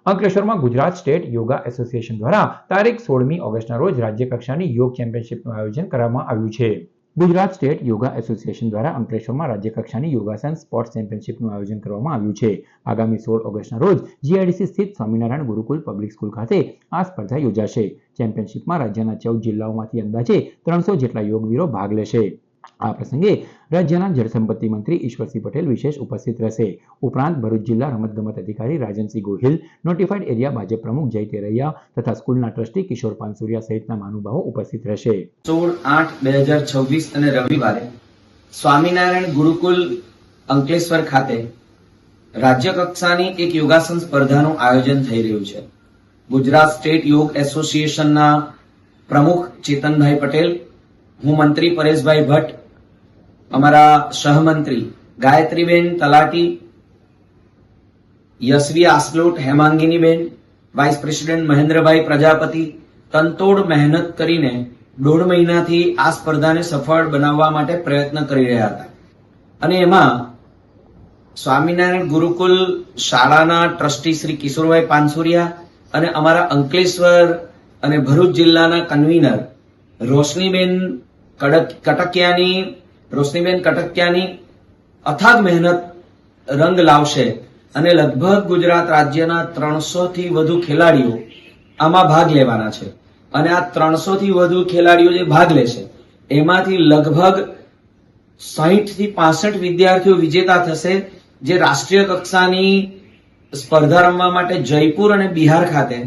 અંકલેશ્વરમાં Gujarat state yoga association દ્વારા તારીખ 16મી ઓગસ્ટના રોજ રાજ્ય કક્ષાની યોગ ચેમ્પિયનશિપનું આયોજન કરવામાં આવ્યું છે। ગુજરાત સ્ટેટ યોગા એસોસિએશન દ્વારા અંકલેશ્વરમાં રાજ્ય કક્ષાની યોગાસન સ્પોર્ટ્સ ચેમ્પિયનશિપનું આયોજન કરવામાં આવ્યું છે। આગામી 16 ઓગસ્ટના રોજ જીઆઈડીસી સ્થિત સ્વામિનારાયણ ગુરુકુલ પબ્લિક સ્કૂલ ખાતે આ સ્પર્ધા યોજાશે। ચેમ્પિયનશિપમાં રાજ્યના 14 જિલ્લાઓમાંથી અંદાજે 300 જેટલા યોગવીરો ભાગ લેશે। આ પ્રસંગે રાજ્યના જળસંપત્તિ મંત્રી ઈશ્વરસિંહ પટેલ વિશેષ ઉપસ્થિત રહેશે। ઉપરાંત ભરૂચ જિલ્લા રમતગમત અધિકારી રાજનસિંહ ગોહિલ, નોટિફાઈડ એરિયા ભાજપ પ્રમુખ જય તેરૈયા તથા સ્કૂલના ટ્રસ્ટી કિશોર પાનસુરિયા સહિતના મહાનુભાવો ઉપસ્થિત રહેશે। 16/8/2026 અને રવિવારે સ્વામિનારાયણ ગુરુકુલ અંકલેશ્વર ખાતે રાજ્ય કક્ષાની એક યોગાસન સ્પર્ધાનું આયોજન થઈ રહ્યું છે। ગુજરાત સ્ટેટ યોગ એસોસિએશનના પ્રમુખ ચેતનભાઈ પટેલ, હું મંત્રી પરેશભાઈ ભટ્ટ, અમારા સહમંત્રી ગાયત્રીબેન તલાટી, યશવી આસલોટ, હેમાંગીનીબેન, વાઇસ પ્રેસિડેન્ટ મહેન્દ્રભાઈ પ્રજાપતિ તનતોડ મહેનત કરીને 1.5 મહિનાથી આ સ્પર્ધાને સફળ બનાવવા માટે પ્રયત્ન કરી રહ્યા હતા અને એમાં સ્વામિનારાયણ ગુરુકુલ શાળાના ટ્રસ્ટી શ્રી કિશોરભાઈ પાનસુરિયા અને અમારા અંકલેશ્વર અને ભરૂચ જિલ્લાના કન્વીનર રોશનીબેન કટકિયાની અથાગ મહેનત રંગ લાવશે અને લગભગ ગુજરાત રાજ્યના 300 થી વધુ ખેલાડીઓ આમાં ભાગ લેવાના છે અને આ 300 થી વધુ ખેલાડીઓ જે ભાગ લેશે એમાંથી લગભગ 60 થી 65 વિદ્યાર્થીઓ વિજેતા થશે, જે રાષ્ટ્રીય કક્ષાની સ્પર્ધા રમવા માટે જયપુર અને બિહાર ખાતે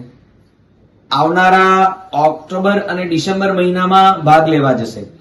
આવનારા ઓક્ટોબર અને ડિસેમ્બર મહિનામાં ભાગ લેવા જશે।